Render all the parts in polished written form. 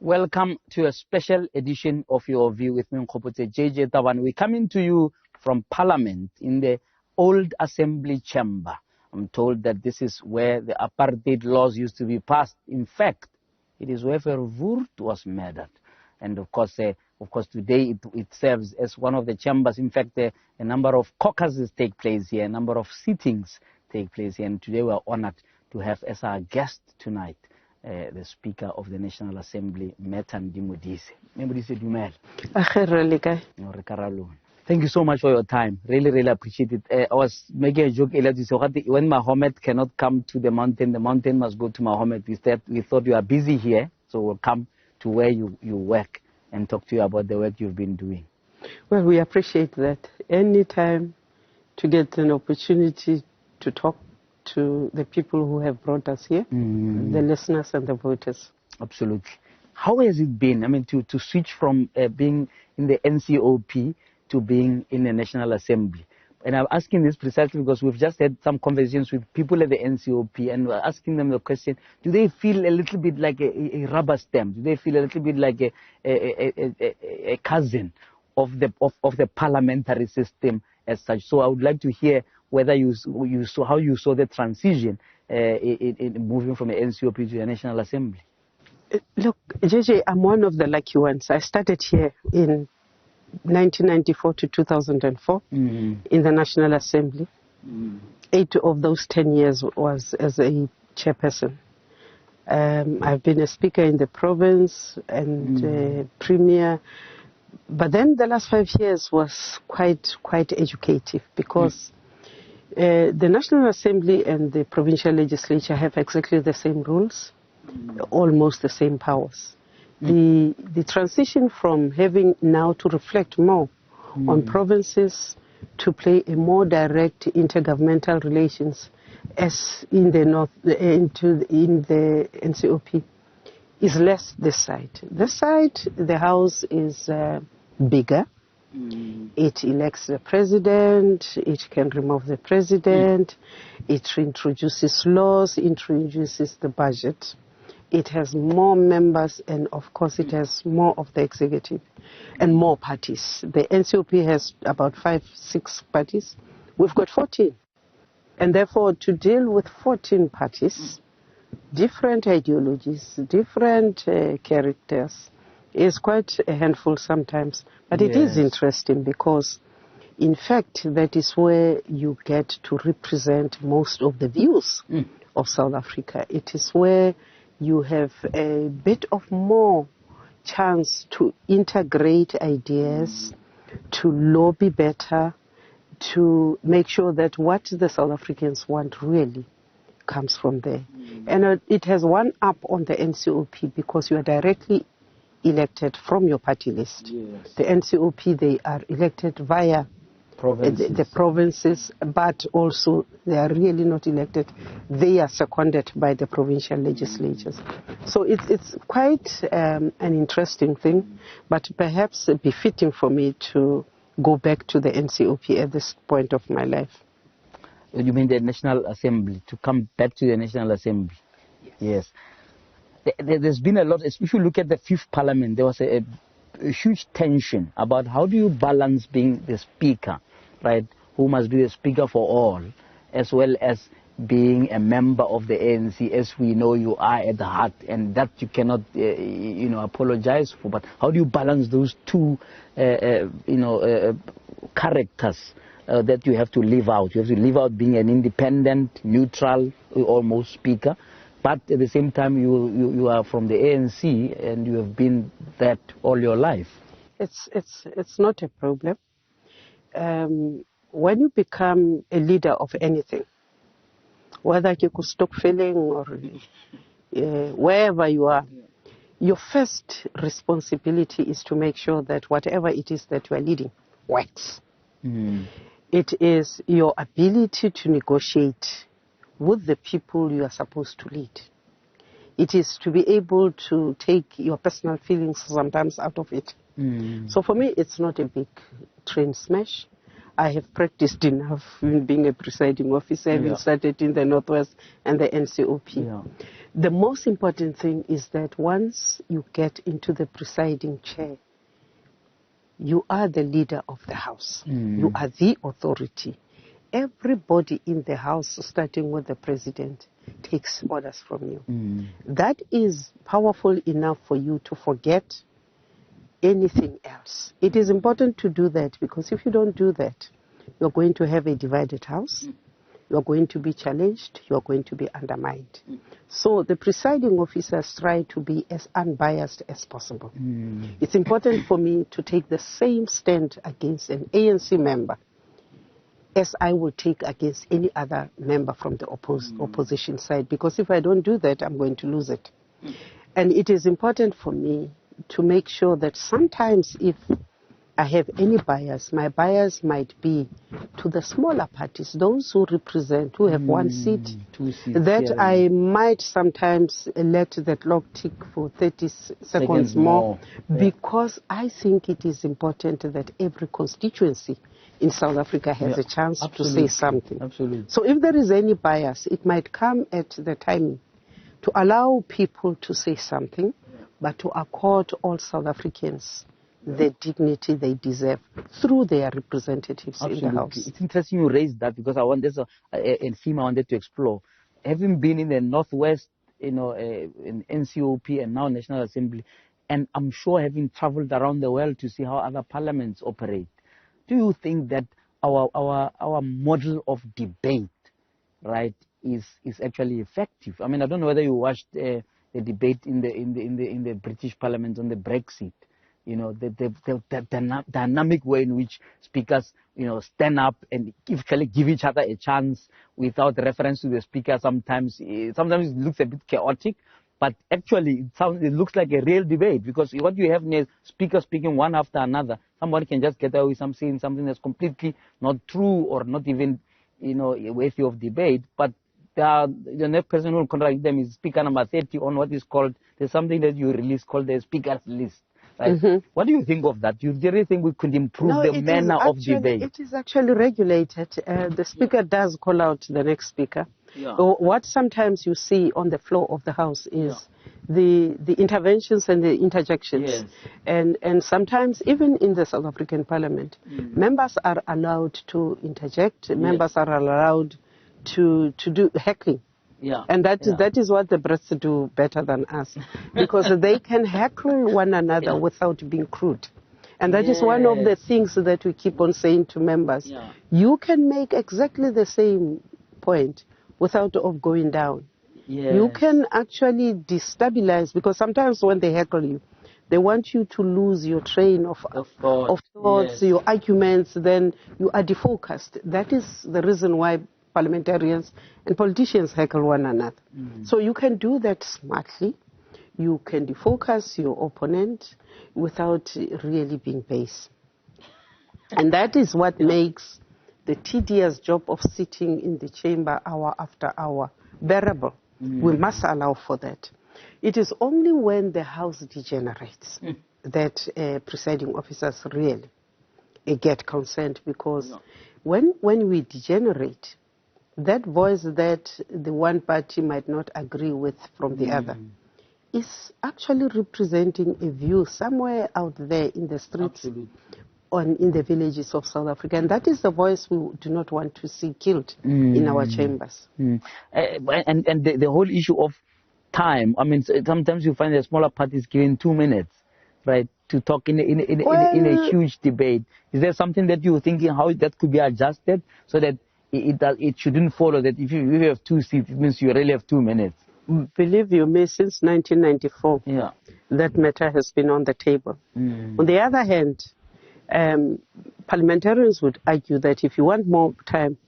Welcome to a special edition of Your View with me, Nkgopotse JJ Tawan. We're coming to you from Parliament in the old Assembly chamber. I'm told that this is where the apartheid laws used to be passed. In fact, it is where Verwoerd was murdered. And of course, today it serves as one of the chambers. In fact, a number of caucuses take place here, a number of sittings take place here. And today we are honored to have as our guest tonight the Speaker of the National Assembly, Thandi Modise. Thank you so much for your time. Really, really appreciate it. I was making a joke earlier to say, when Mahomet cannot come to the mountain must go to Mahomet. We thought you are busy here, so we'll come to where you work and talk to you about the work you've been doing. Well, we appreciate that. Any time to get an opportunity to talk to the people who have brought us here, the listeners and the voters. Absolutely. How has it been, to switch from being in the NCOP to being in the National Assembly? And I'm asking this precisely because we've just had some conversations with people at the NCOP, and we're asking them the question, do they feel a little bit like a rubber stamp? Do they feel a little bit like a cousin of the parliamentary system as such? So I would like to hear whether you saw how you saw the transition in moving from the NCOP to the National Assembly. Look, JJ, I'm one of the lucky ones. I started here in 1994 to 2004 in the National Assembly. 8 of those 10 years was as a chairperson. I've been a speaker in the province and premier. But then the last 5 years was quite educative because the National Assembly and the provincial legislature have exactly the same rules, almost the same powers. The transition from having now to reflect more on provinces to play a more direct intergovernmental relations as in the north in the NCOP is less this side. This side, the House is bigger. It elects the president, it can remove the president, it introduces laws, introduces the budget. It has more members, and of course it has more of the executive and more parties. The NCOP has about 5-6 parties. We've got 14. And therefore, to deal with 14 parties, different ideologies, different characters, is quite a handful sometimes. But it is interesting because, in fact, that is where you get to represent most of the views of South Africa. It is where you have a bit of more chance to integrate ideas, to lobby better, to make sure that what the South Africans want really comes from there. And it has one up on the NCOP because you are directly elected from your party list. The NCOP, they are elected via the provinces, but also they are really not elected. They are seconded by the provincial legislatures. So it's quite an interesting thing, but perhaps befitting for me to go back to the NCOP at this point of my life. You mean the National Assembly, to come back to the National Assembly? Yes. There's been a lot, if you look at the 5th Parliament, there was a huge tension about how do you balance being the Speaker, right, who must be the Speaker for all, as well as being a member of the ANC, as we know you are at the heart, and that you cannot, apologize for. But how do you balance those two, characters that you have to live out? You have to live out being an independent, neutral, almost Speaker, but at the same time you are from the ANC and you have been that all your life. It's not a problem. When you become a leader of anything, whether you could stop feeling or wherever you are, your first responsibility is to make sure that whatever it is that you are leading works. It is your ability to negotiate with the people you are supposed to lead. It is to be able to take your personal feelings sometimes out of it. So for me, it's not a big train smash. I have practiced enough in being a presiding officer, having started in the Northwest and the NCOP. The most important thing is that once you get into the presiding chair, you are the leader of the House. You are the authority. Everybody in the House, starting with the President, takes orders from you. That is powerful enough for you to forget anything else. It is important to do that, because if you don't do that, you're going to have a divided House. You're going to be challenged. You're going to be undermined. So the presiding officers try to be as unbiased as possible. It's important for me to take the same stand against an ANC member as I would take against any other member from the opposition side, because if I don't do that, I'm going to lose it. And it is important for me to make sure that sometimes if I have any bias, my bias might be to the smaller parties, those who represent, who have 1 seat, 2 seats, that I might sometimes let the clock tick for 30 seconds more, because I think it is important that every constituency in South Africa has a chance to say something. So if there is any bias, it might come at the time to allow people to say something, but to accord all South Africans the dignity they deserve through their representatives in the House. It's interesting you raised that, because I want this a theme I wanted to explore. Having been in the Northwest, in NCOP and now National Assembly, and I'm sure having traveled around the world to see how other parliaments operate, do you think that our model of debate, right, is actually effective? I mean, I don't know whether you watched the debate in the British Parliament on the Brexit. You know, the dynamic way in which speakers, stand up and actually give each other a chance without reference to the speaker. Sometimes it looks a bit chaotic, but actually it looks like a real debate, because what you have is speakers speaking one after another. Somebody can just get away with saying something that's completely not true or not even, worthy of debate, but the next person who will contradict them is speaker number 30 on what is called, there's something that you release called the speaker's list. Right? What do you think of that? Do you really think we could improve the manner of debate? It is actually regulated. The speaker does call out the next speaker. What sometimes you see on the floor of the House is the interventions and the interjections. And sometimes, even in the South African Parliament, members are allowed to interject. Members are allowed to do heckling. And that is what the Brits do better than us, because they can heckle one another without being crude. And that is one of the things that we keep on saying to members. You can make exactly the same point without going down. You can actually destabilize, because sometimes when they heckle you, they want you to lose your train of thoughts, your arguments, then you are defocused. That is the reason why parliamentarians and politicians heckle one another. So you can do that smartly. You can defocus your opponent without really being base. And that is what makes the tedious job of sitting in the chamber hour after hour bearable. We must allow for that. It is only when the House degenerates that presiding officers really get concerned, because when we degenerate, that voice that the one party might not agree with from the other is actually representing a view somewhere out there in the streets in the villages of South Africa. And that is the voice we do not want to see killed in our chambers. And the whole issue of time, I mean, sometimes you find that smaller parties given 2 minutes, right, to talk in a huge debate. Is there something that you're thinking how that could be adjusted so that it shouldn't follow that if you have 2 seats, it means you really have 2 minutes? Believe you me, since 1994, that matter has been on the table. On the other hand, parliamentarians would argue that if you want more time,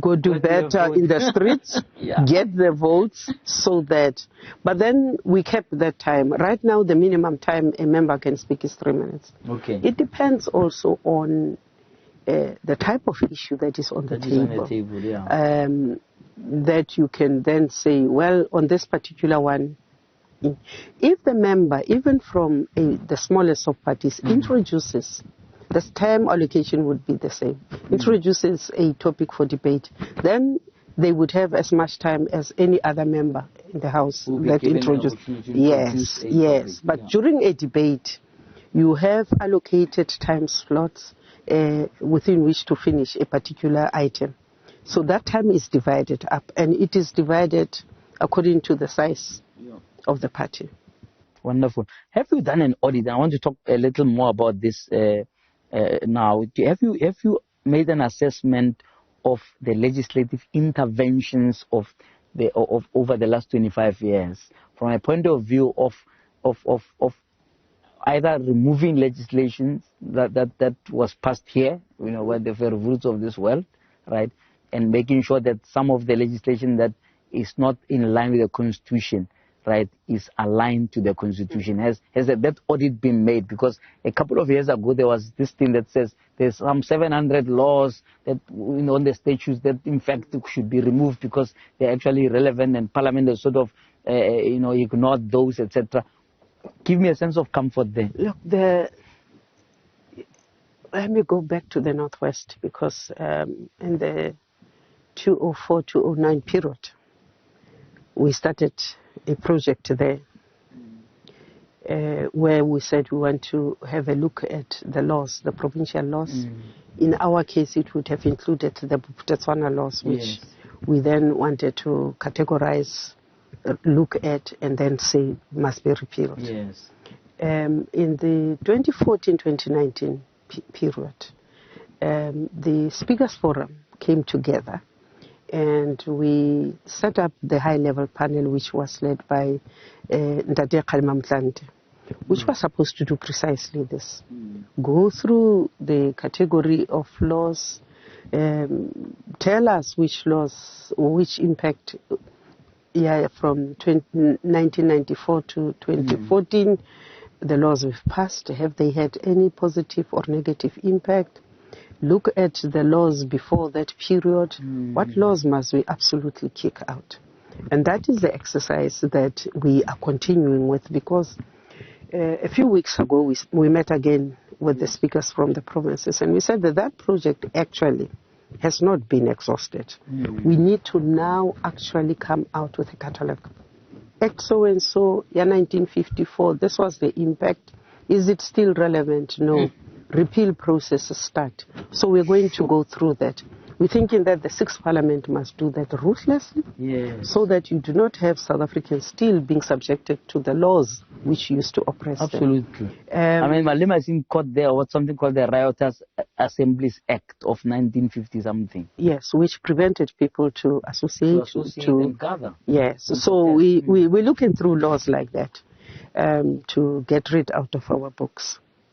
go do better in the streets, get the votes, so that. But then we kept that time. Right now, the minimum time a member can speak is 3 minutes. It depends also on the type of issue that is on the table. That you can then say, well, on this particular one, if the member, even from the smallest of parties, introduces, the time allocation would be the same, introduces a topic for debate, then they would have as much time as any other member in the House that introduced. Yes, yes. But during a debate, you have allocated time slots within which to finish a particular item. So that time is divided up, and it is divided according to the size of the party. Wonderful. Have you done an audit? I want to talk a little more about this now. Have you made an assessment of the legislative interventions of over the last 25 years from a point of view of either removing legislation that was passed here, where the very roots of this world, right, and making sure that some of the legislation that is not in line with the Constitution, right, is aligned to the Constitution? Has that audit been made? Because a couple of years ago there was this thing that says there's some 700 laws that on the statutes that in fact should be removed because they're actually irrelevant, and Parliament has sort of ignored those, etc. Give me a sense of comfort there. Look, let me go back to the Northwest, because in the 2004-2009 period, we started a project there where we said we want to have a look at the laws, the provincial laws. In our case, it would have included the Botswana laws, which we then wanted to categorize, look at, and then say must be repealed. Yes. In the 2014-2019 period, the Speakers Forum came together, and we set up the high-level panel, which was led by Ndade Kgalema-Motlanthe, which was supposed to do precisely this. Go through the category of laws, tell us which laws, which impact from 1994 to 2014, the laws we've passed, have they had any positive or negative impact? Look at the laws before that period. What laws must we absolutely kick out? And that is the exercise that we are continuing with, because a few weeks ago we met again with the speakers from the provinces, and we said that project actually has not been exhausted. We need to now actually come out with a catalogue. Act so-and-so, 1954, this was the impact. Is it still relevant? No. Repeal processes start. So we're going to go through that. We're thinking that the Sixth Parliament must do that ruthlessly, so that you do not have South Africans still being subjected to the laws which used to oppress them. Absolutely. Malema is in court there, or something called the Riotous Assemblies Act of 1950-something. Yes, which prevented people to associate and gather. Yes, so we're looking through laws like that to get rid out of our books.